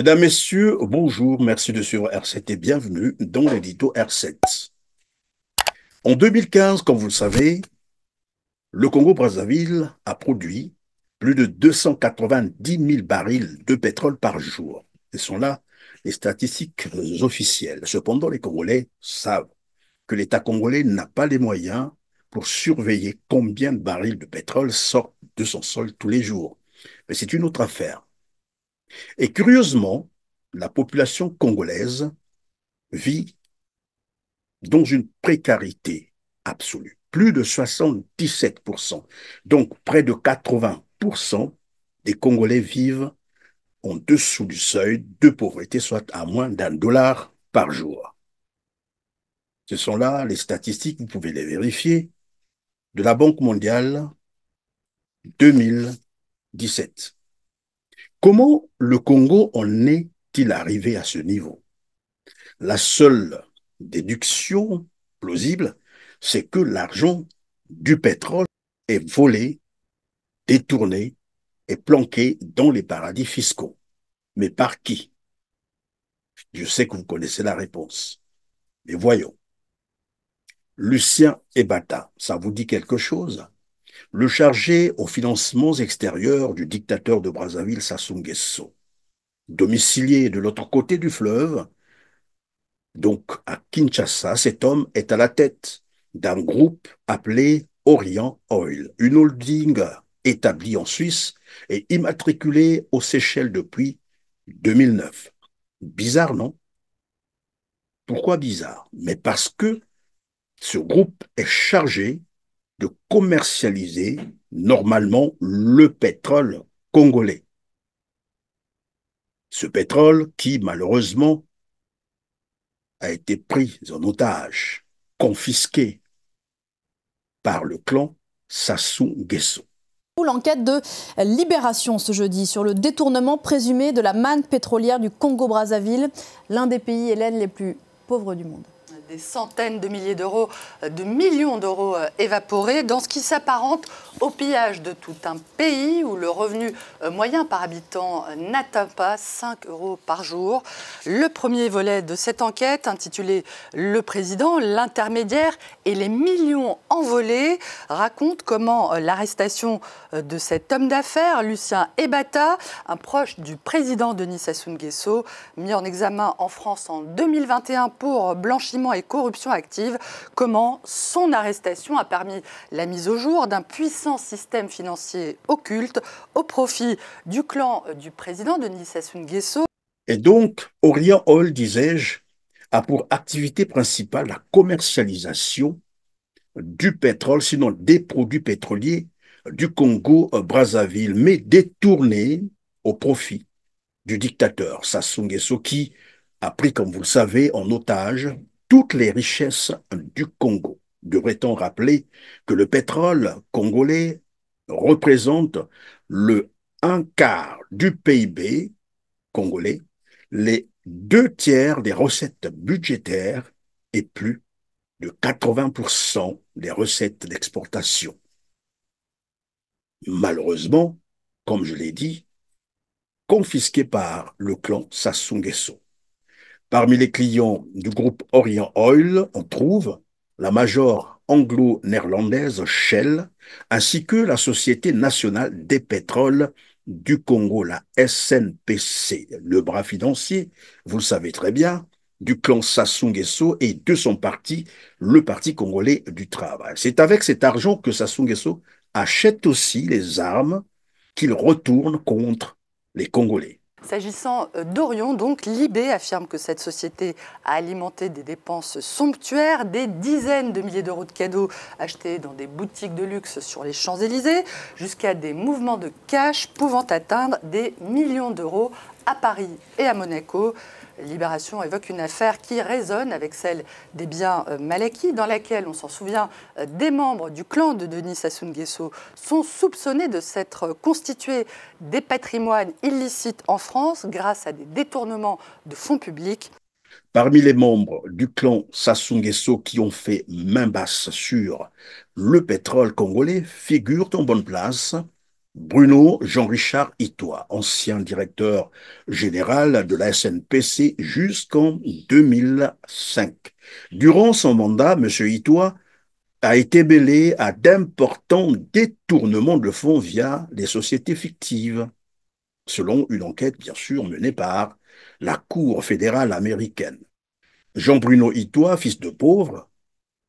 Mesdames, Messieurs, bonjour, merci de suivre R7 et bienvenue dans l'édito R7. En 2015, comme vous le savez, le Congo-Brazzaville a produit plus de 290 000 barils de pétrole par jour. Ce sont là les statistiques officielles. Cependant, les Congolais savent que l'État congolais n'a pas les moyens pour surveiller combien de barils de pétrole sortent de son sol tous les jours. Mais c'est une autre affaire. Et curieusement, la population congolaise vit dans une précarité absolue. Plus de 77%. Donc, près de 80% des Congolais vivent en dessous du seuil de pauvreté, soit à moins d'1 dollar par jour. Ce sont là les statistiques, vous pouvez les vérifier, de la Banque mondiale 2017. Comment le Congo en est-il arrivé à ce niveau? La seule déduction plausible, c'est que l'argent du pétrole est volé, détourné et planqué dans les paradis fiscaux. Mais par qui? Je sais que vous connaissez la réponse. Mais voyons. Lucien Ebata, ça vous dit quelque chose? Le chargé aux financements extérieurs du dictateur de Brazzaville, Sassou Nguesso. Domicilié de l'autre côté du fleuve, donc à Kinshasa, cet homme est à la tête d'un groupe appelé Orient Oil, une holding établie en Suisse et immatriculée aux Seychelles depuis 2009. Bizarre, non? Pourquoi bizarre? Mais parce que ce groupe est chargé de commercialiser normalement le pétrole congolais. Ce pétrole qui, malheureusement, a été pris en otage, confisqué par le clan Sassou Nguesso. L'enquête de Libération ce jeudi sur le détournement présumé de la manne pétrolière du Congo-Brazzaville, l'un des pays hélènes les plus pauvres du monde. Des centaines de milliers d'euros, de millions d'euros évaporés dans ce qui s'apparente au pillage de tout un pays où le revenu moyen par habitant n'atteint pas 5 euros par jour. Le premier volet de cette enquête, intitulé Le Président, l'intermédiaire et les millions envolés, raconte comment l'arrestation de cet homme d'affaires, Lucien Ebata, un proche du président Denis Sassou Nguesso, mis en examen en France en 2021 pour blanchiment et corruption active, comment son arrestation a permis la mise au jour d'un puissant système financier occulte au profit du clan du président Denis Sassou Nguesso. Et donc, Orient Oil, disais-je, a pour activité principale la commercialisation du pétrole, sinon des produits pétroliers du Congo-Brazzaville, mais détournés au profit du dictateur Sassou Nguesso qui a pris, comme vous le savez, en otage toutes les richesses du Congo. Devrait-on rappeler que le pétrole congolais représente le un quart du PIB congolais, les 2 tiers des recettes budgétaires et plus de 80% des recettes d'exportation. Malheureusement, comme je l'ai dit, confisqué par le clan Sassou Nguesso. Parmi les clients du groupe Orient Oil, on trouve la major anglo-néerlandaise Shell, ainsi que la Société nationale des pétroles du Congo, la SNPC, le bras financier, vous le savez très bien, du clan Sassou Nguesso et de son parti, le Parti congolais du travail. C'est avec cet argent que Sassou Nguesso achète aussi les armes qu'il retourne contre les Congolais. S'agissant d'Orion, donc, Libé affirme que cette société a alimenté des dépenses somptuaires, des dizaines de milliers d'euros de cadeaux achetés dans des boutiques de luxe sur les Champs-Élysées, jusqu'à des mouvements de cash pouvant atteindre des millions d'euros à Paris et à Monaco. Libération évoque une affaire qui résonne avec celle des biens mal acquis, dans laquelle, on s'en souvient, des membres du clan de Denis Sassou Nguesso sont soupçonnés de s'être constitués des patrimoines illicites en France grâce à des détournements de fonds publics. Parmi les membres du clan Sassou Nguesso qui ont fait main basse sur le pétrole congolais figurent en bonne place Bruno Jean-Richard Itoie, ancien directeur général de la SNPC jusqu'en 2005. Durant son mandat, M. Itoie a été mêlé à d'importants détournements de fonds via des sociétés fictives, selon une enquête bien sûr menée par la Cour fédérale américaine. Jean-Bruno Itoie, fils de pauvre,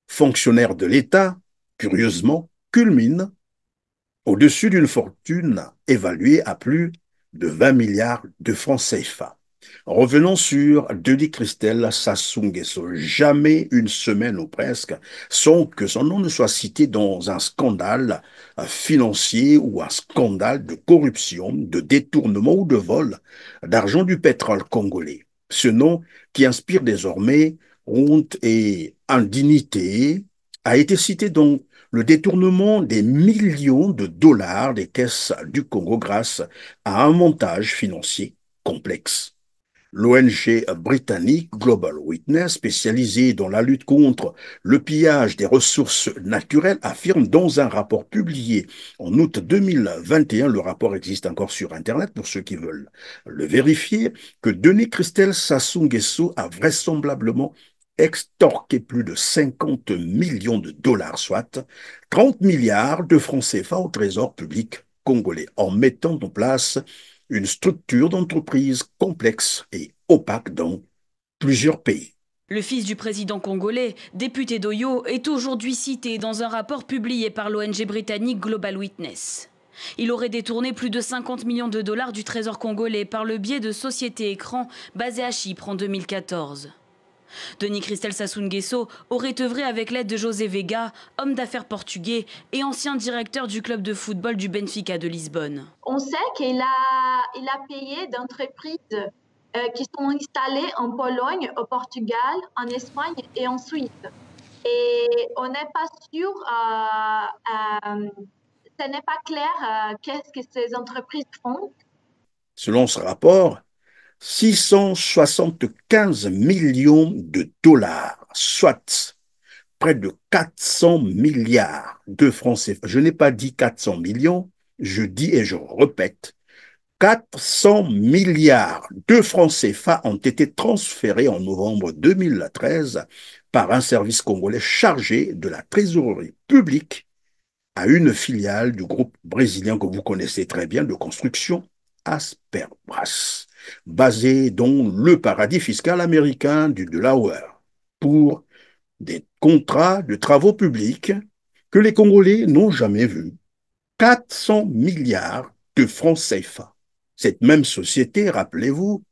fonctionnaire de l'État, curieusement, culmine au-dessus d'une fortune évaluée à plus de 20 milliards de francs CFA. Revenons sur Denis Christelle Sassou Nguesso. Jamais une semaine ou presque sans que son nom ne soit cité dans un scandale financier ou un scandale de corruption, de détournement ou de vol d'argent du pétrole congolais. Ce nom qui inspire désormais honte et indignité a été cité dans le détournement des millions de dollars des caisses du Congo grâce à un montage financier complexe. L'ONG britannique Global Witness, spécialisée dans la lutte contre le pillage des ressources naturelles, affirme dans un rapport publié en août 2021, le rapport existe encore sur Internet pour ceux qui veulent le vérifier, que Denis Christelle Sassou Nguesso a vraisemblablement extorqué plus de 50 millions de dollars, soit 30 milliards de francs CFA au trésor public congolais, en mettant en place une structure d'entreprise complexe et opaque dans plusieurs pays. Le fils du président congolais, député d'Oyo, est aujourd'hui cité dans un rapport publié par l'ONG britannique Global Witness. Il aurait détourné plus de 50 millions de dollars du trésor congolais par le biais de sociétés écrans basées à Chypre en 2014. Denis Christelle Sassou Nguesso aurait œuvré avec l'aide de José Vega, homme d'affaires portugais et ancien directeur du club de football du Benfica de Lisbonne. On sait qu'il a payé d'entreprises qui sont installées en Pologne, au Portugal, en Espagne et en Suisse. Et on n'est pas sûr, ce n'est pas clair qu'est-ce que ces entreprises font. Selon ce rapport, 675 millions de dollars, soit près de 400 milliards de francs CFA. Je n'ai pas dit 400 millions, je dis et je répète, 400 milliards de francs CFA ont été transférés en novembre 2013 par un service congolais chargé de la trésorerie publique à une filiale du groupe brésilien que vous connaissez très bien de construction Asperbras, basé dans le paradis fiscal américain du Delaware, pour des contrats de travaux publics que les Congolais n'ont jamais vus. 400 milliards de francs CFA. Cette même société, rappelez-vous,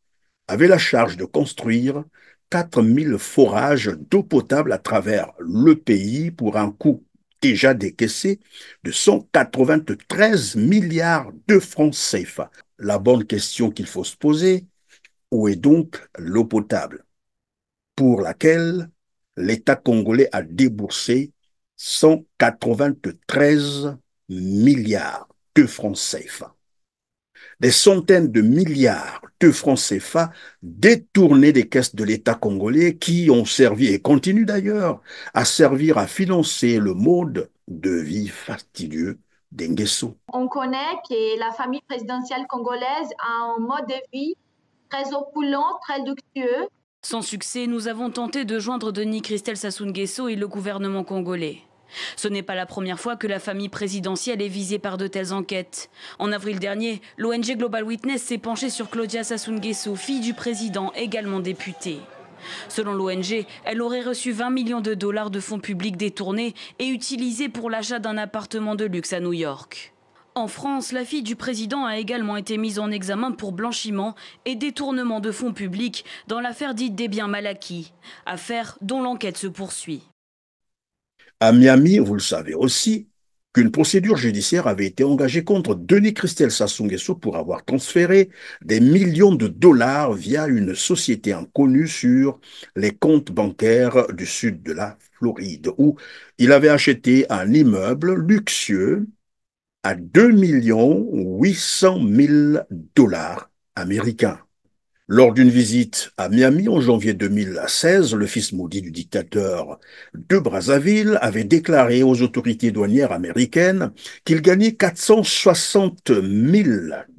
avait la charge de construire 4000 forages d'eau potable à travers le pays pour un coût déjà décaissé de 193 milliards de francs CFA. La bonne question qu'il faut se poser, où est donc l'eau potable pour laquelle l'État congolais a déboursé 193 milliards de francs CFA. Des centaines de milliards de francs CFA détournés des caisses de l'État congolais qui ont servi et continuent d'ailleurs à servir à financer le mode de vie fastidieux des Nguesso. On connaît que la famille présidentielle congolaise a un mode de vie très opulent, très luxueux. Sans succès, nous avons tenté de joindre Denis Christelle Sassou Nguesso et le gouvernement congolais. Ce n'est pas la première fois que la famille présidentielle est visée par de telles enquêtes. En avril dernier, l'ONG Global Witness s'est penchée sur Claudia Sassou Nguesso, fille du président, également députée. Selon l'ONG, elle aurait reçu 20 millions de dollars de fonds publics détournés et utilisés pour l'achat d'un appartement de luxe à New York. En France, la fille du président a également été mise en examen pour blanchiment et détournement de fonds publics dans l'affaire dite des biens mal acquis, affaire dont l'enquête se poursuit. À Miami, vous le savez aussi, qu'une procédure judiciaire avait été engagée contre Denis Christelle Sassou Nguesso pour avoir transféré des millions de dollars via une société inconnue sur les comptes bancaires du sud de la Floride, où il avait acheté un immeuble luxueux à 2 800 000 dollars américains. Lors d'une visite à Miami en janvier 2016, le fils maudit du dictateur de Brazzaville avait déclaré aux autorités douanières américaines qu'il gagnait 460 000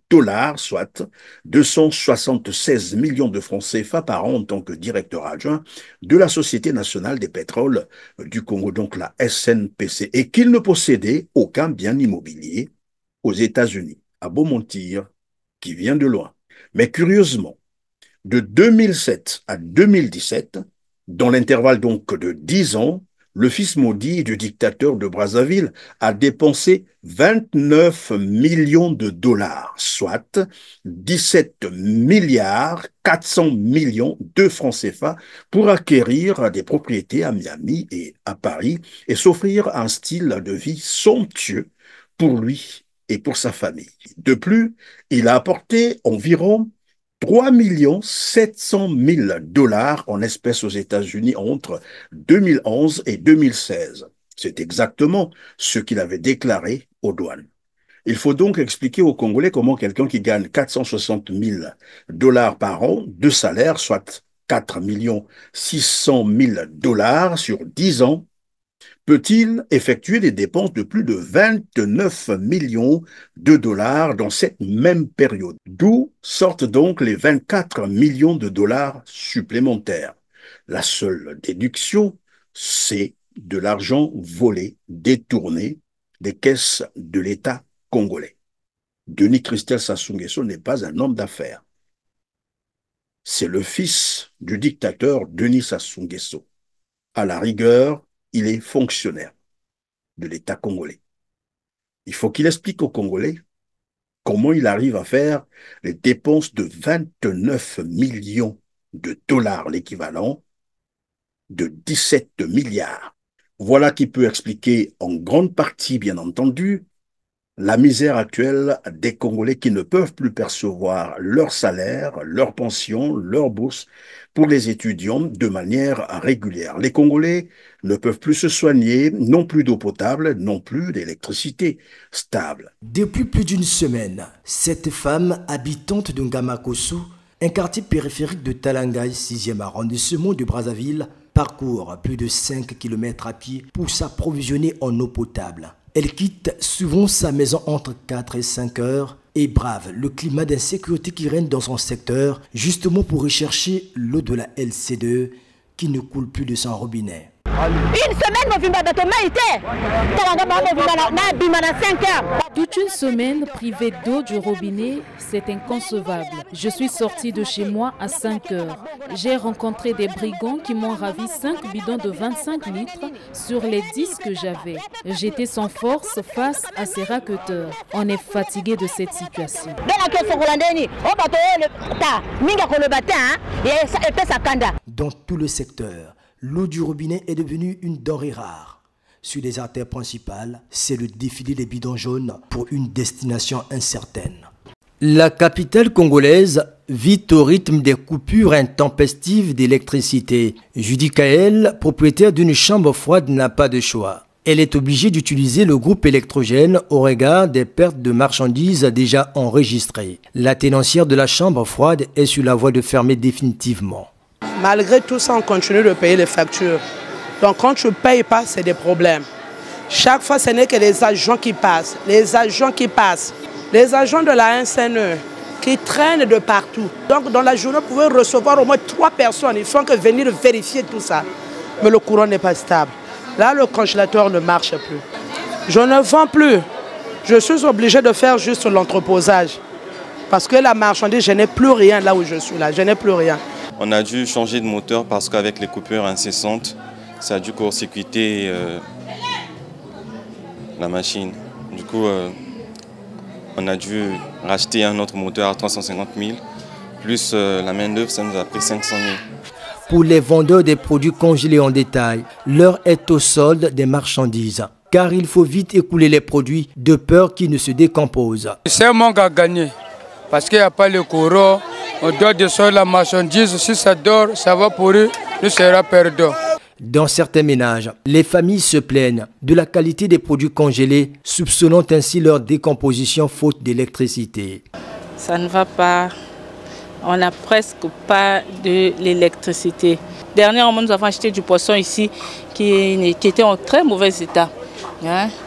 $, soit 276 millions de francs CFA par an en tant que directeur adjoint de la Société nationale des pétroles du Congo, donc la SNPC, et qu'il ne possédait aucun bien immobilier aux États-Unis. À beau mentir, qui vient de loin. Mais curieusement, de 2007 à 2017, dans l'intervalle donc de 10 ans, le fils maudit du dictateur de Brazzaville a dépensé 29 millions de $, soit 17 milliards 400 millions de francs CFA pour acquérir des propriétés à Miami et à Paris et s'offrir un style de vie somptueux pour lui et pour sa famille. De plus, il a apporté environ 3 700 000 $ en espèces aux États-Unis entre 2011 et 2016. C'est exactement ce qu'il avait déclaré aux douanes. Il faut donc expliquer aux Congolais comment quelqu'un qui gagne 460 000 $ par an de salaire, soit 4 600 000 $ sur 10 ans, peut-il effectuer des dépenses de plus de 29 millions de $ dans cette même période? D'où sortent donc les 24 millions de $ supplémentaires. La seule déduction, c'est de l'argent volé, détourné des caisses de l'État congolais. Denis Christel Sassou Nguesso n'est pas un homme d'affaires. C'est le fils du dictateur Denis Sassou Nguesso. À la rigueur, il est fonctionnaire de l'État congolais. Il faut qu'il explique aux Congolais comment il arrive à faire les dépenses de 29 millions de $, l'équivalent de 17 milliards. Voilà qui peut expliquer en grande partie, bien entendu, la misère actuelle des Congolais qui ne peuvent plus percevoir leur salaire, leur pension, leur bourse pour les étudiants de manière régulière. Les Congolais ne peuvent plus se soigner, non plus d'eau potable, non plus d'électricité stable. Depuis plus d'une semaine, cette femme habitante de Ngamakosu, un quartier périphérique de Talangaï, 6e arrondissement de Brazzaville, parcourt plus de 5 km à pied pour s'approvisionner en eau potable. Elle quitte souvent sa maison entre 4 et 5 heures et brave le climat d'insécurité qui règne dans son secteur, justement pour rechercher l'eau de la LC2 qui ne coule plus de son robinet. Une semaine, toute une semaine privée d'eau du robinet, c'est inconcevable. Je suis sortie de chez moi à 5 heures. J'ai rencontré des brigands qui m'ont ravi 5 bidons de 25 litres sur les 10 que j'avais. J'étais sans force face à ces racketteurs. On est fatigué de cette situation. Dans tout le secteur, l'eau du robinet est devenue une denrée rare. Sur les artères principales, c'est le défilé des bidons jaunes pour une destination incertaine. La capitale congolaise vit au rythme des coupures intempestives d'électricité. Judy Kael, propriétaire d'une chambre froide, n'a pas de choix. Elle est obligée d'utiliser le groupe électrogène au regard des pertes de marchandises déjà enregistrées. La tenancière de la chambre froide est sur la voie de fermer définitivement. Malgré tout ça, on continue de payer les factures. Donc quand tu ne payes pas, c'est des problèmes. Chaque fois, ce n'est que les agents qui passent. Les agents qui passent. Les agents de la SNE qui traînent de partout. Donc dans la journée, vous pouvez recevoir au moins 3 personnes. Il faut que venir vérifier tout ça. Mais le courant n'est pas stable. Là, le congélateur ne marche plus. Je ne vends plus. Je suis obligé de faire juste l'entreposage. Parce que la marchandise, je n'ai plus rien là où je suis. Là, je n'ai plus rien. On a dû changer de moteur parce qu'avec les coupures incessantes, ça a dû court-circuiter la machine. Du coup, on a dû racheter un autre moteur à 350 000. Plus la main-d'œuvre, ça nous a pris 500 000. Pour les vendeurs des produits congelés en détail, l'heure est au solde des marchandises. Car il faut vite écouler les produits de peur qu'ils ne se décomposent. C'est un manque à gagner. Parce qu'il n'y a pas le courant, on doit descendre la marchandise. Si ça dort, ça va pourrir, nous sera perdant. Dans certains ménages, les familles se plaignent de la qualité des produits congelés, soupçonnant ainsi leur décomposition faute d'électricité. Ça ne va pas. On n'a presque pas de l'électricité. Dernièrement, nous avons acheté du poisson ici qui était en très mauvais état.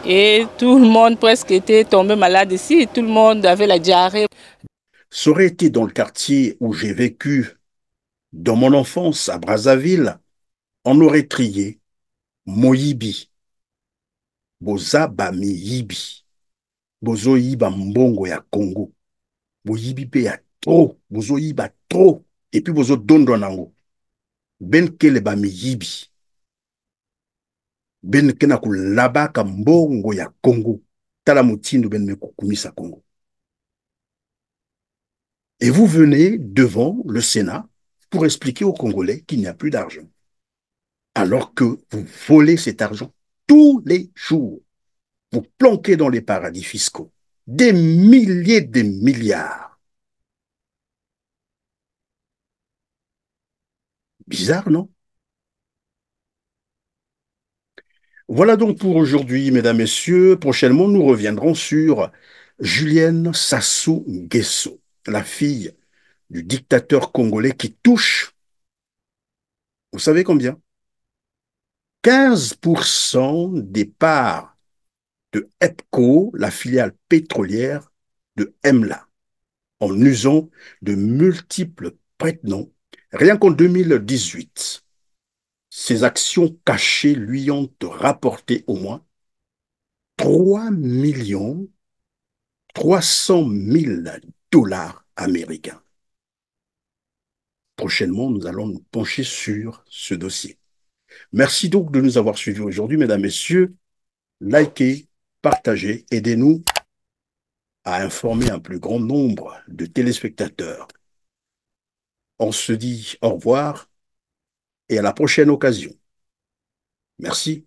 Et tout le monde presque était tombé malade ici. Tout le monde avait la diarrhée. Ça aurait été dans le quartier où j'ai vécu dans mon enfance, à Brazzaville, on aurait trié Moyibi, Boza Bami Yibi, Bozo Yiba Mbongo ya Congo, Boyibi pe ya trop, Bozo Yiba trop, et puis Bozo Dondonango, Ben Kele Bami Yibi, Ben Kenaku Labaka Mbongo ya Congo, Talamutindo Ben Mekukumisa Congo. Et vous venez devant le Sénat pour expliquer aux Congolais qu'il n'y a plus d'argent. Alors que vous volez cet argent tous les jours. Vous planquez dans les paradis fiscaux des milliers de milliards. Bizarre, non? Voilà donc pour aujourd'hui, mesdames, messieurs. Prochainement, nous reviendrons sur Julienne Sassou Nguesso, la fille du dictateur congolais qui touche, vous savez combien? 15% des parts de EPCO, la filiale pétrolière de EMLA, en usant de multiples prête-noms. Rien qu'en 2018, ces actions cachées lui ont rapporté au moins 3 300 000 $ américains. Prochainement, nous allons nous pencher sur ce dossier. Merci donc de nous avoir suivis aujourd'hui, mesdames, messieurs. Likez, partagez, aidez-nous à informer un plus grand nombre de téléspectateurs. On se dit au revoir et à la prochaine occasion. Merci.